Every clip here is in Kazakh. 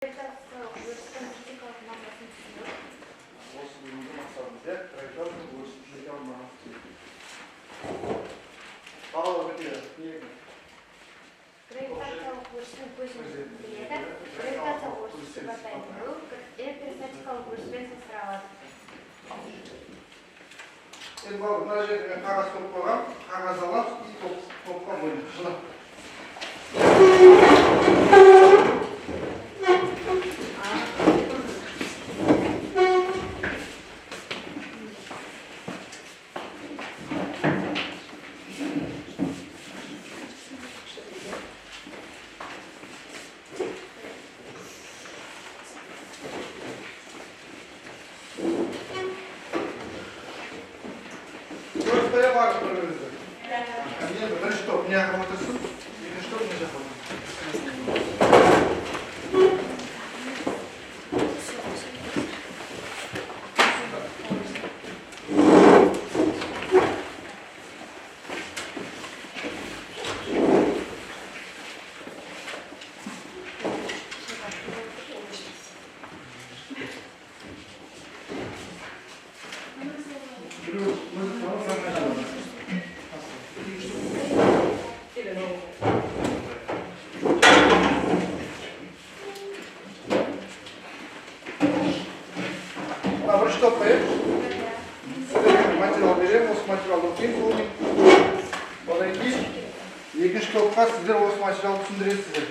Гравитациялық өрістің көзін біледі. Гравитациялық өріс сипаттайтын электростатикалық өріспен салыстыра алады. Енді бауыр, мына жерге қағаз топ қойған, қағаз алып, топқа бөліп. Бірінші топ не ағып отырсын, екінші топ не жақып бірінші топ қойып, материал беремін, осы материалды оқимын, одан кейін екінші топқа сіздер осы материалды түсіндіресіздер.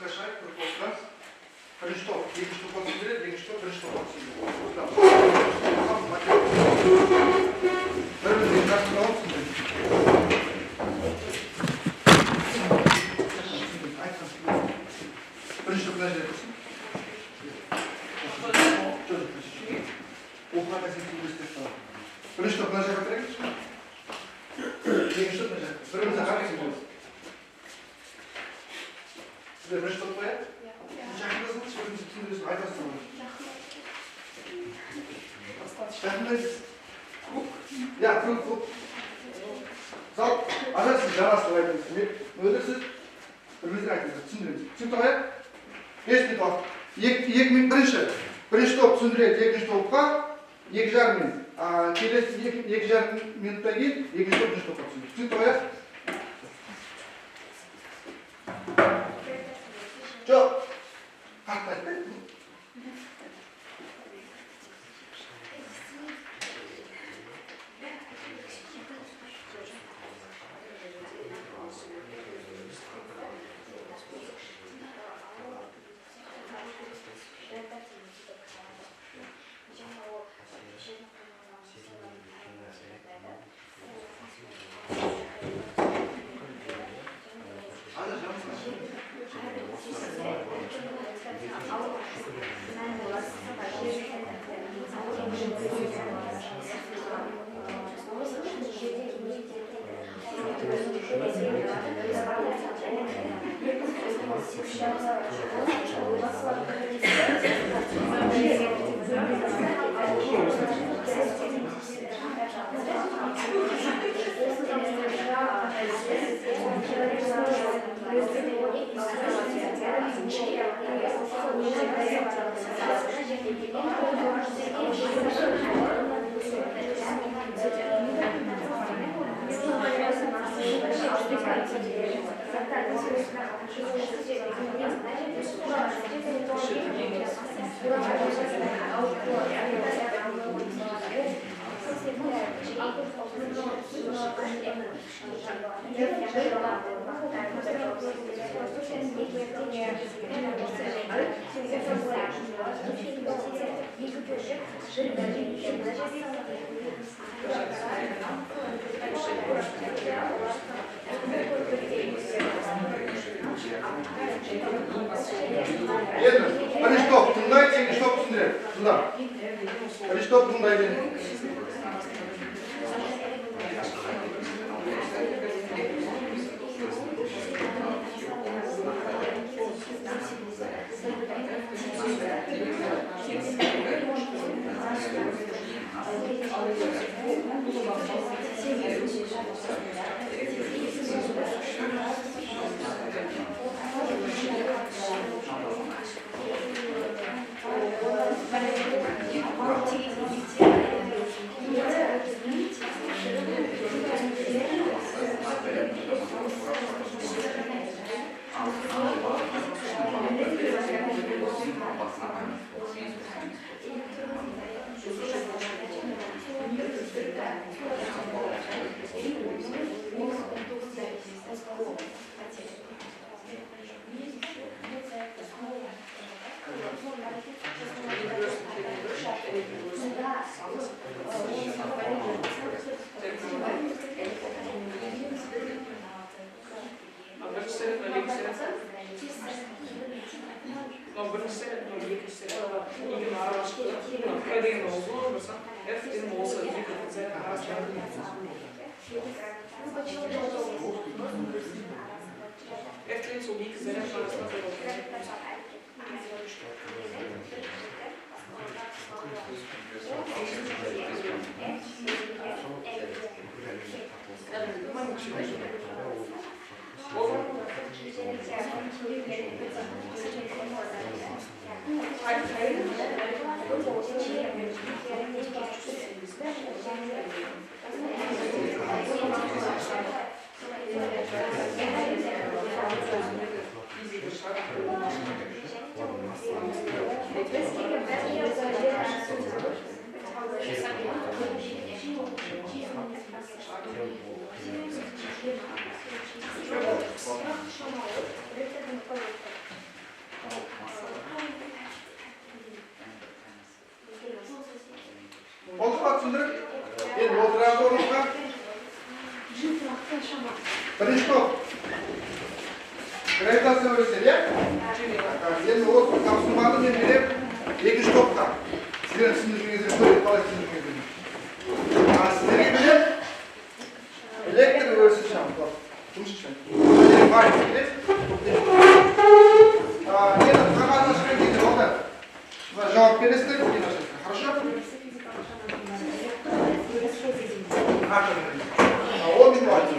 Kaşay, Kırıkos'tan. Birinci top, ikinci topa sindirir, ikinci top, birinci topa sindirir. Birinci topa sindirir. Birinci topa sindirir. Birinci top nasıl yapacak? İkinci top nasıl yapacak? Birinci top nasıl yapacak? Sizler birinci top koyar? Жақындасыңыз, өзіңіз түсіндіресіз, айтасыз оны. Жақындайсыз. Я, круг. Зал, ажарсыз, жарасыз айтыңыз. Өзі сіз бірімізге айтыңыз, түсіндіреміз. Түсінікті қояр? 5 минут уақыт. 2 минут бірінші топ түсіндіреді, екінші топқа 2,5 минут. Келесі 2,5 минуттан кейін екінші топ бірінші топқа түсіндіреді. Түсінікті қояр? Жоқ. Қатты айтпайды. Бірінші топ тыңдайды, екінші топ түсіндіреді. Тыңдап. Бірінші топ тыңдайды. Birinchi top. Gravitatsiya o'lchaydi, ya? Endi o'z kapsulani men berib, ikkinchi topqa. Sizlar tushunishingizga ko'ra, qolay tushunishingizga. Sizlarga berib, elektr o'lchash ham bor. Tumshishgan. Bor, endi qog'ozdan chiqib ketdi, o'rda. Va javob berasizlar, keyin ochasizlar. Хорошо? Он не платит.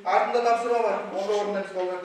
Ardında topshirma bor. O'nga o'rnimiz qoldi.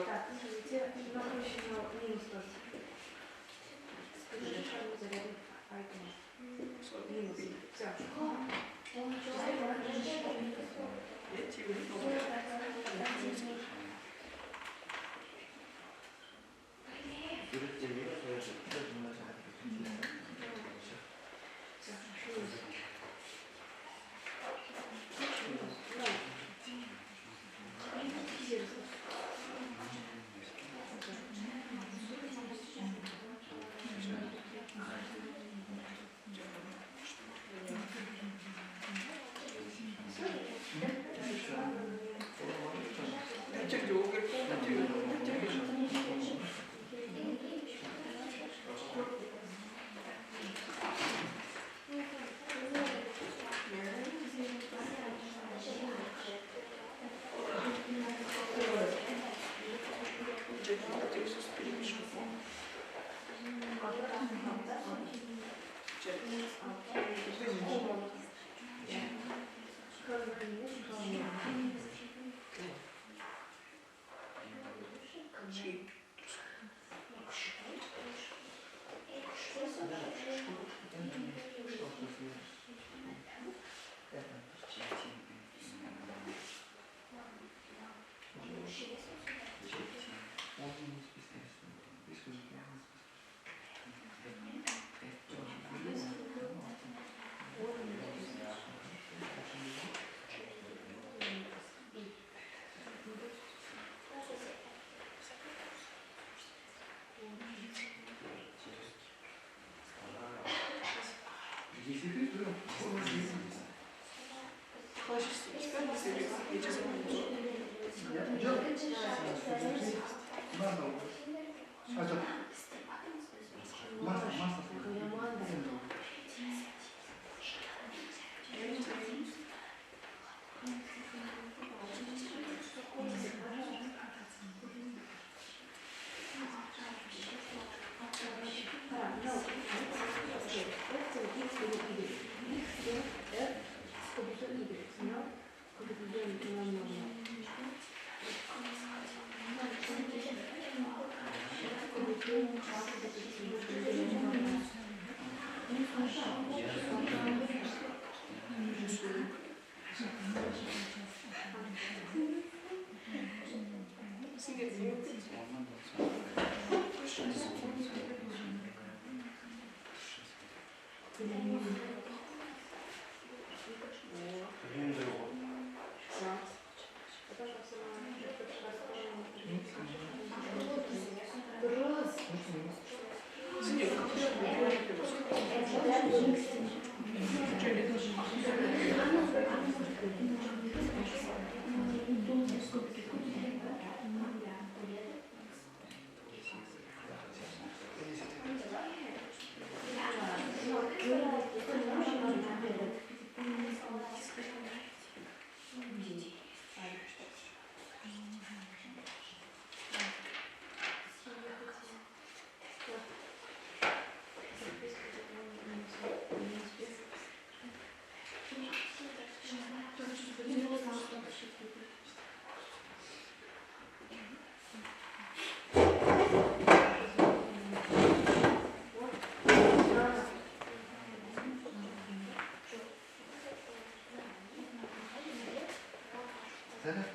Stopp.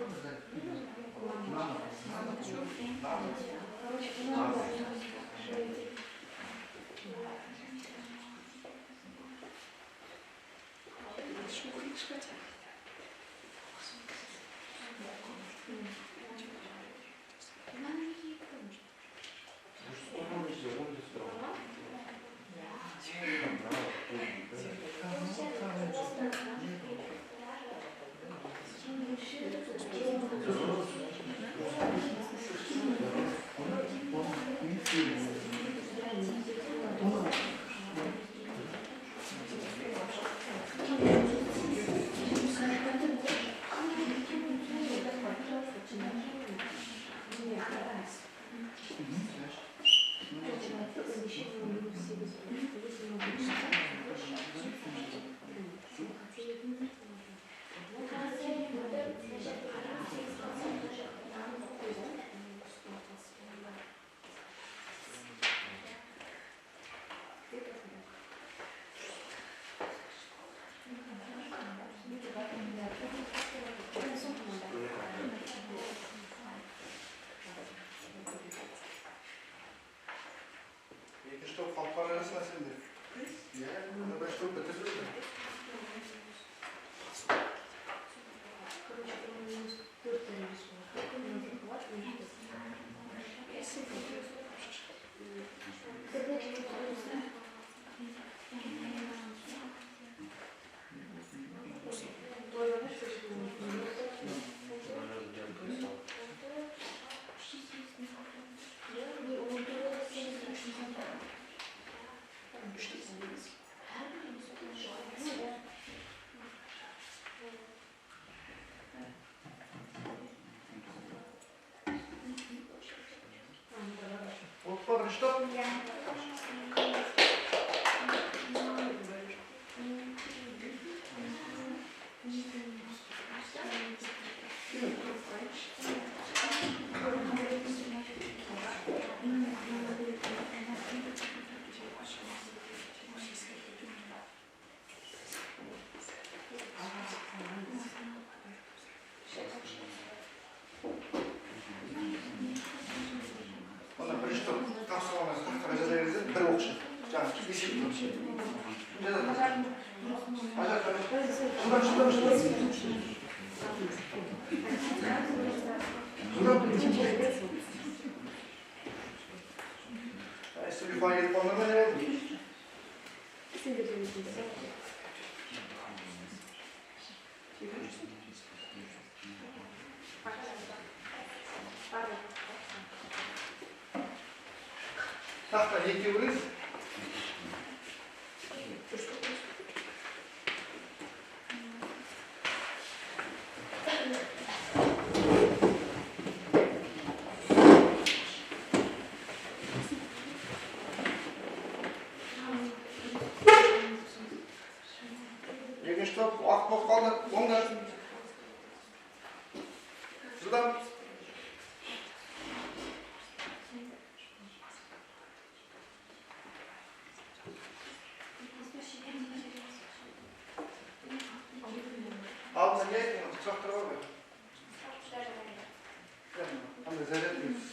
Tahta yetiyoruz. Stopp, acht noch kaldı, 10 dakika. Şuradan. Abi sen gel, traktör var mı? Ama zerre etmiyoruz.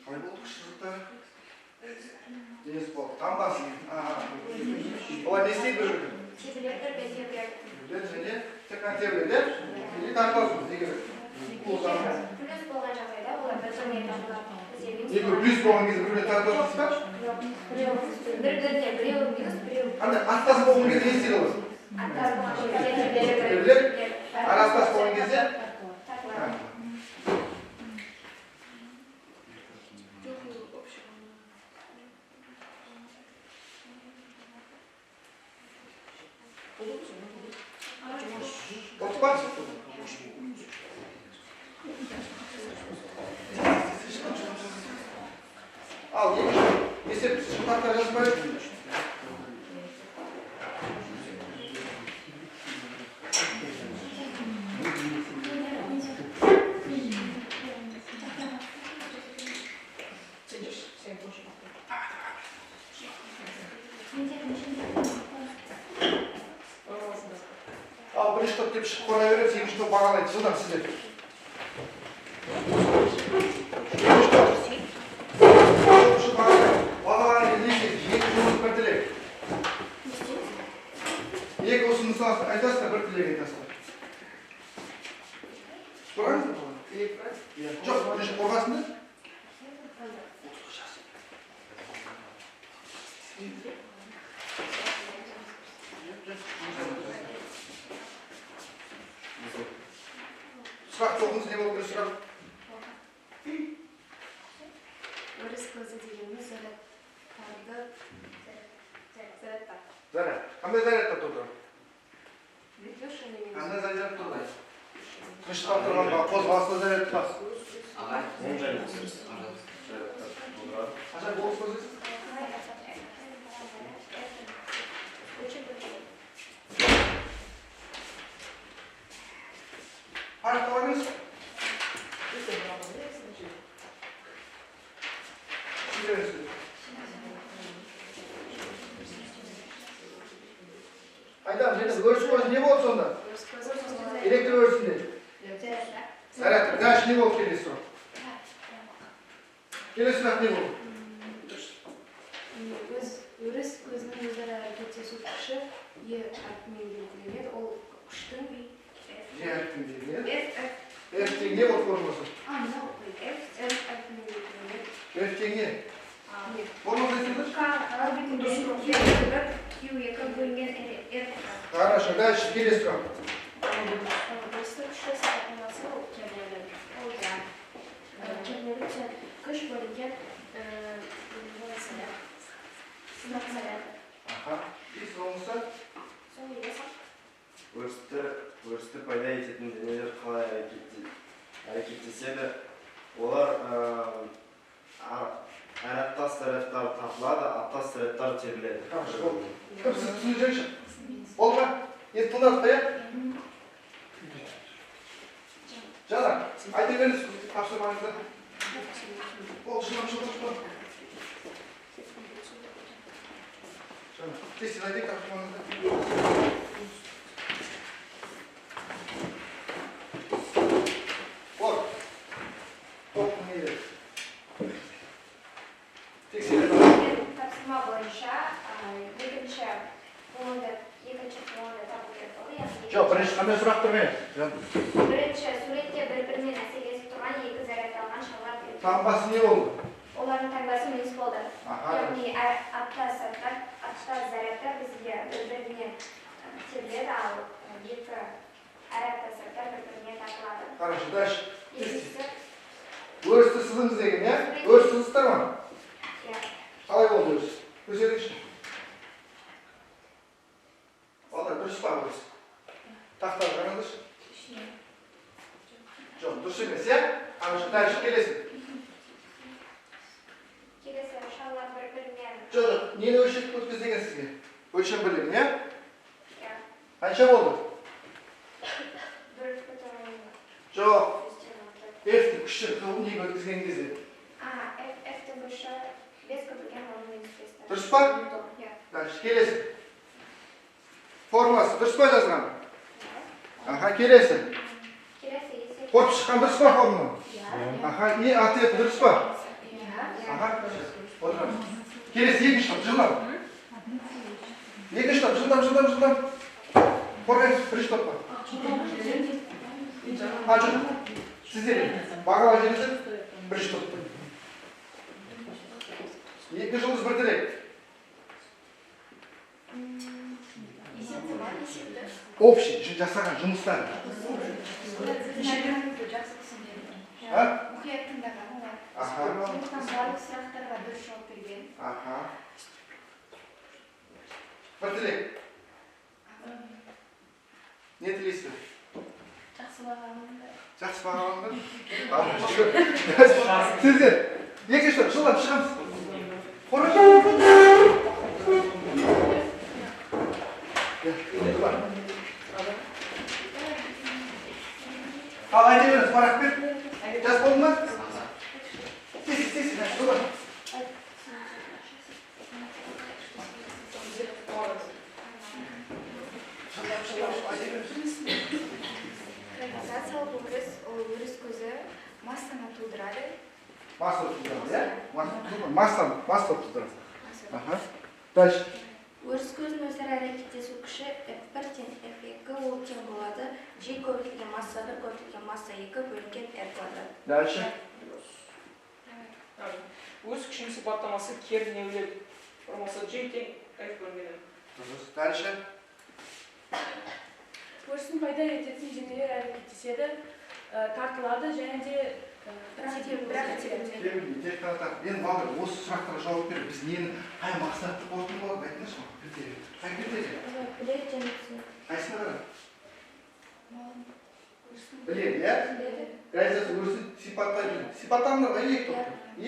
Kaybolduk şurada. Deniz bol. Tam basayım. O nesi bölümü? Seni tekrar çevrede. Şimdi taklasınız. Bu zaman. Plus болған кезде біреуіне тартып отырсыз ба? Андай аттас болған кезде не істейді олар? Арастас болған кезде Oldu bak. Al yemiş. Esep şıklatlar yazmayı. Al birinci top tepki çıkıp koyuverip, ikinci top bağlayın. Sızdam size. Birinci top. Şu bağlayın. Bağlayın deyince, екі жұмыс бір тілек. Екі ұсыныс айтасыздар, бір тілек айтасыздар. Көріңіз бе? Жоқ, бірінші қорғасында. Сұрақ жоғыңыз не болып сұрақ? Өріс көзі дегеніміз зарядтарды зарядтар. Заряд. Қандай зарядта тұрды? Лешаның Қандай заряд тұрды? Қышқап тұрғанға қозғалысты заряд бар. Оң заряд тұрды. Қашан болыс көзесіз? Аяқта ойнайсыз? Сіздеріңіз. Айтам, өріс көзі не болды сонда? Электр өрісінде. Заряд. Дальше не болды келесі сұрақ? Келесі сұрақ не болды? Өріс көзінің өзара әрекеттесу күші Е әрпімен белгіленеді. Ол күштің Же әріптен белгіленеді. F тең не болды формасы? F әрпімен белгіленеді. F тең не? Формасы айтыңызшы? К орбитінің Q2 бөлінген R. Хорошо, дальше келесі сұрақ. Өрістің күші сақинасы ол кернелік. Ол кернелік күш бөлінген сынақ заряд. Аха. И соңғысы? Соны елесің? Өрісті пайда ететін денелер қалай әрекеттеседі? Олар аттас зарядтар тартылады, аттас зарядтар теріледі. Хорошо, болды. Кім сіз түсіндіріңізші? Болды ма? Енді тыңдадық па, иә? Жана, айта беріңіз тапсырмаңызды. Болды, шылам. Жана, тез айтайық тапсырмаңызды. Болды. Топтың нелері. Тапсырма бойынша екінші қолында табу керек болды. Жоқ, бірінші қандай сұрақ тұрған? Бірінші суретте бір-бірімен әсерлесіп тұрған екі зарядталған шалар береді. Таңбасы не болды? Олардың таңбасы минус болды. Аха. Яғни аттас зарядтар бізге бір-біріне теріледі, ал екі аттас зарядтар бір-біріне тартылады. Хорошо, дальше. Екіншісі Өрісті сызыңыз деген, иә? Өріс сызыстар ма? Қалай болды өріс? Көрсетіңізші. Балдар, дұрыс па өріс? Тақтағы қараңызшы. Жоқ, дұрыс емес, иә? Хорошо, дальше келесі. келесі шалар бір-бірінен Жоқ, нені өлшеп өткіз деген сізге? Өлшем бірлігін, иә? иә, Қанша болды? бір бүтін Жоқ, F-ті күшті неге өткізген кезде. F-тің күші 5 көбілген 10 минус 5. Дұрыс па? Иә. Дальше келесі. Формуласы дұрыс па жазған? Аха, келесі. Келесі есеп. Қорып шыққан дұрыс па формула? Иә. Аха, и ответ дұрыс па? Иә. Аха, отырамыз. Келесі екінші топ, жылдам. Екінші топ, жылдам. Қорғайсыз, бірінші топқа. Жоқ. Сіздер бағала жеріңіздер, бірінші топты. Екі жұлдыз бір тілек. Общий, жасаған жұмыстар. Мұқият тыңдаған олар. Аха. Сондықтан барлық сұрақтарға дұрыс жауап берген. Аха. Бір тілек. Не тілейсіздер? Жақсы бағаланды. Сіздер, екінші жылдан шығамыз. Ал айта беріңіз, парақ бер. Жас болдың ма? Сесін, жылдан. Организациялық өріс, ол өріс көзі массаны тудырады. Масса тудырады, иә? Масса тудырады. Дальше. Өріс көзінің өзара әрекеттесу күші F1 тең F2 ол тең болады. G көбейтілген масса 1 көбейтілген масса 2 бөлінген R квадрат. Дальше. Өріс күшінің сипаттамасы кернеулі формасы G тең F бөлінген. Дальше. Өрістің пайда ететін денелер әрекеттеседі, тартылады және де Тек қана мен балдар осы сұрақтарға жауап беріп, біз нені қай мақсатты қорытын болады айтыңызшы ма? Қай критерий? Қайсына қарап? Біледі, иә? Реализация өрісін сипаттайды. Сипаттаңдар ма? Екі топ. И?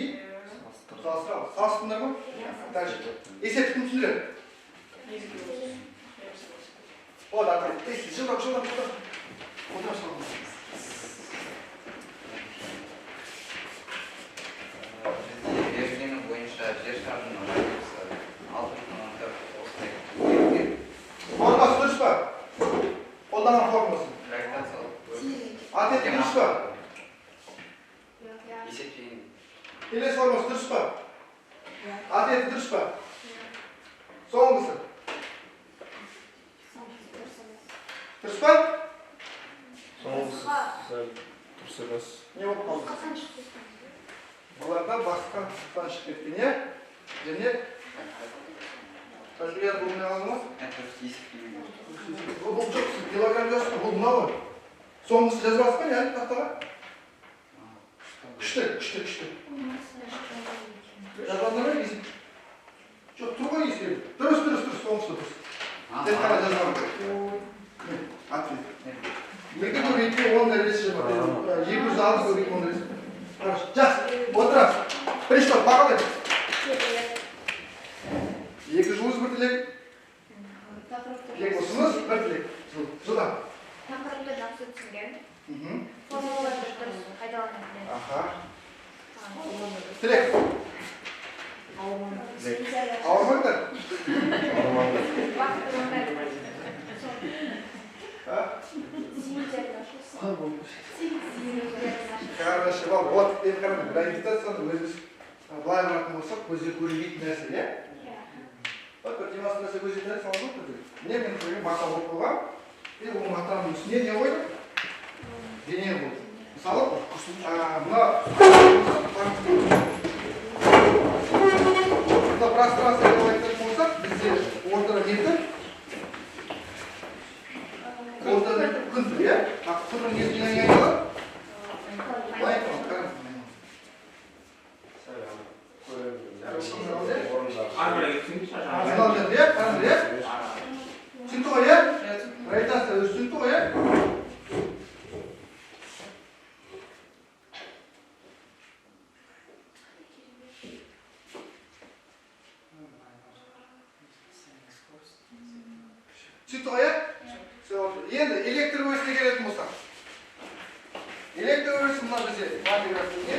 Салыстырады. Салыстыңдар ма? Дальше. Есептікін түсіндіреді. О, да, жылдам. Отырас қалдым. Белгілеме бойынша жер шарының радиусы 6,4 Формасы дұрыс па? Қолданған формасы. гравитациялық Атет дұрыс па? есептейін. Келесі формасы дұрыс па? Атет дұрыс па? Соңғысы. Дұрыс па? Дұрыс емес. Не болып қалды? Оларда басқа тұстан шығып кеткен, е? Және тәжірибе болмай алды ма? Бұл жоқ, килограмм жазып, бұл мынау ғой. Соңғысы жазбасыз ба, не тақтаға? Күшті. Жазбадыңдар ма, есіп? Жоқ, тұр ғой есіп. Дұрыс, соңғысы дұрыс. Тек қана жазбадың. Ответ. 2 көбейтпей 10 дәрежесі бар. 206 көбейтпей 10 дәрежесі. Жақсы, отырас. Приштап, бағалайды. 2 жылыз бір тілек. Тілек осыңыз, бір тілек. Жылдан. Тақырыпты жақсы түсінген. Формулаларды дұрыс пайдалана біледі. Аха. Тілек. Ауырмаңдар. Уақыт орындайды. Хорошо, вот, енді қараңыз, гравитацияны өзіміз былай қарайтын болсақ, көзге көрінбейтін нәрсе, иә? Вот, бір демонстрация көрсететін нәрсе салып отыр. Міне мен көрген мата болып қойғам, и бұл матаның үстіне не қойдым? Дене болды. Мысалы, мына пространствоға айтатын болсақ, бізде ортаға нетті? Ортаға күн тұр, иә? Күннің несіне айналады? Былай айтамын, қараңыз. Арзаналды, иә? Қараңыз, иә? Түсінді ғой, иә? Гравитация өзі түсінді ғой, иә? Түсінді ғой, иә? Енді электр өрісіне келетін болсақ. Электр өрісі мына бізде математикасы не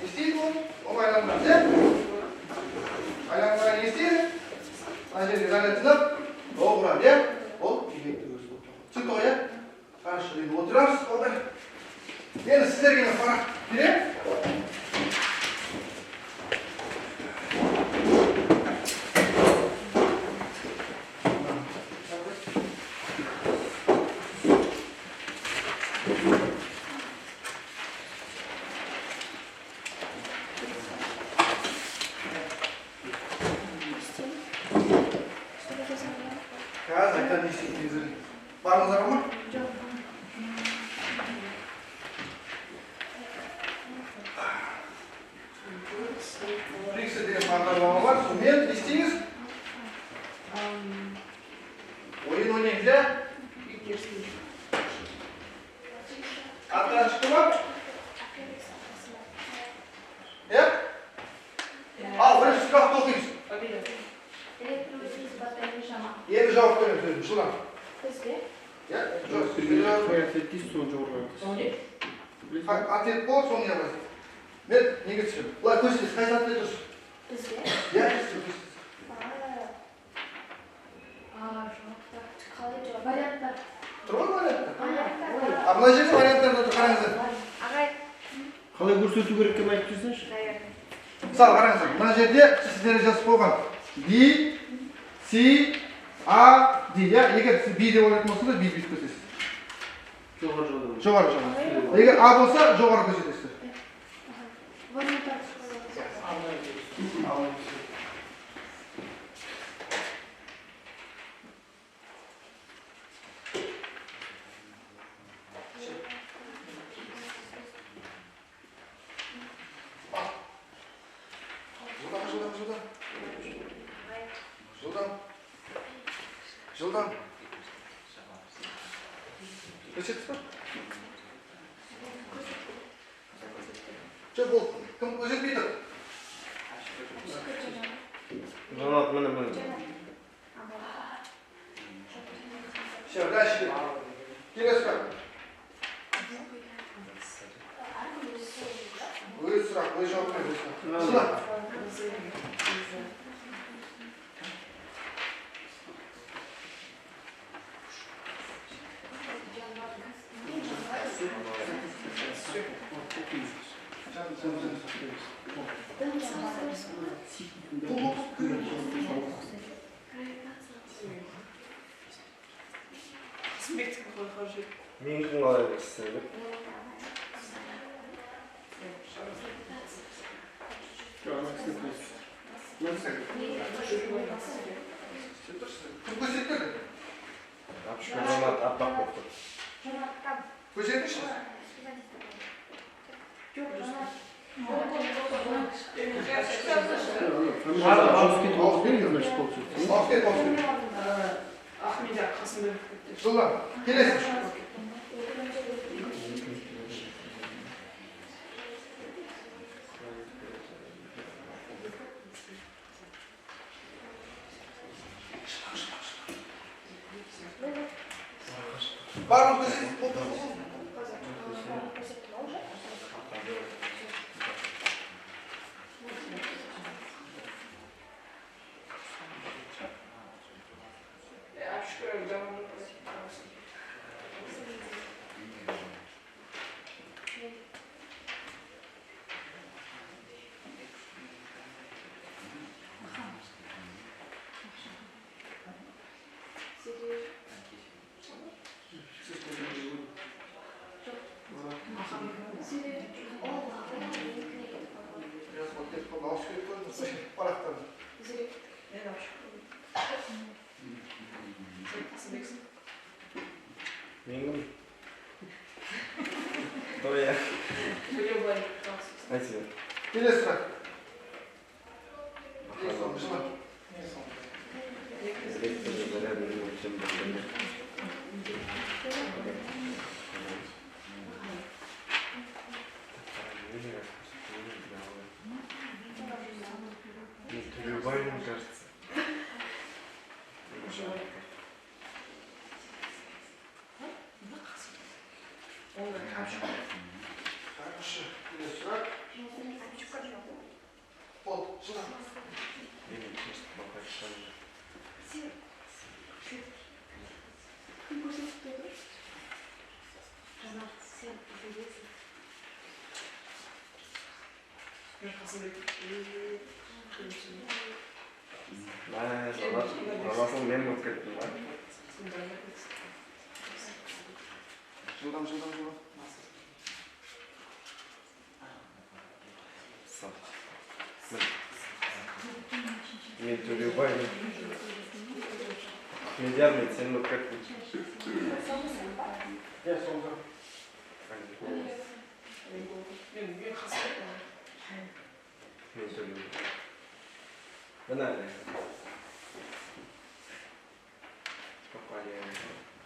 істейді ол? Ол айланған, иә? Айланған не істейді? Мына жерге зарядтынып, ол құрады, иә? Ол электр өрісі болып. Түсінді ғой, иә? Қарашы, енді отырамыз, олар. Енді сіздерге мен парақ берем. Қазір айтады не істейтініңіздер. Барыңыздар ма? Фриксы деген бағдарлама бар. Сонымен не істейміз? Ойын ойнаймыз, иә? Bana çıktı mı? Ya? Al, birinci sırafta okuyuz. Elektrolit isbatlayın şama. Yeni cevap veriyorum. Şuradan. Bizde. Ya, atlet bol, sonra yapasın. Ben ne geçiyorum? Ulan koşuyoruz, kaç saatte dursun? Bizde. Ya, koşuyoruz. Çıkalı variantlar. Тұрмай вариантта? Variantlar. А мына жерде варианттарды қараңыздар. Ағай. Қалай көрсету керек екенін айтып жүрсеңізші. Мысалы қараңыздар, мына жерде сіздер жазып қойған D, C, A, D, иә? Егер сіз B деп ойлайтын болсаңыз, B бүйтіп көрсетесіз. Жоғары жағынан. Жоғары жағынан. Егер A болса, жоғары көрсетесіздер. Variantlar. Жылдам. Көрсетесіз ба? Жоқ, бұл кім көрсетпей тұр? Жанат, міне. Все, дальше. Келесі сұрақ. Өз сұрақ, өз жауап беріңіз. Сұрақ. Мен кім қалай берсіз? Кім көрсетеді? Жанат аппақ болып тұр. Көрсетіңізші. Ахмедия Қасымбек. Жылдам. Келесі. Барлық көрсетіп болды. Мен кім? Кто я? Айтсың. Келесі сұрақ. Жылдам. Любой, мне кажется. Хорошо. Келесі сұрақ. Болды. Жылдам. Жанасын мен болып кеттім ба? Жылдам. Мен төлеубай. Медиармен сен болып кеттім. Я сонда. Мен төлеубай. Мына әлі.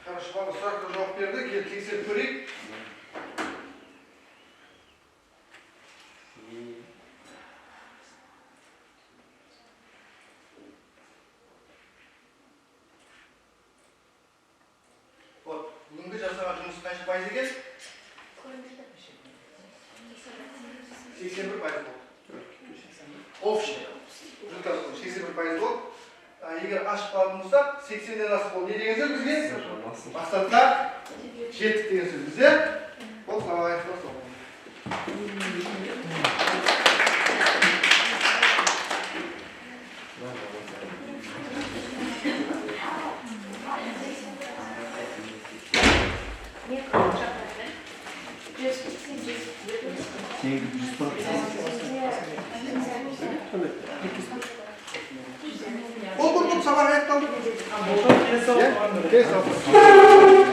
Хорошо, бала сұраққа жауап берді. Келіп тексеріп көрейік. сенен асып ол не деген сөз бізге? Nasıl? Мақсатқа жеттік деген сөз бізде. Ол сабақ аяқталды сол. Не қылып Сен жүз Ол бұл сабақ аяқталды. Болған келесі Иә? алып Келесі алып.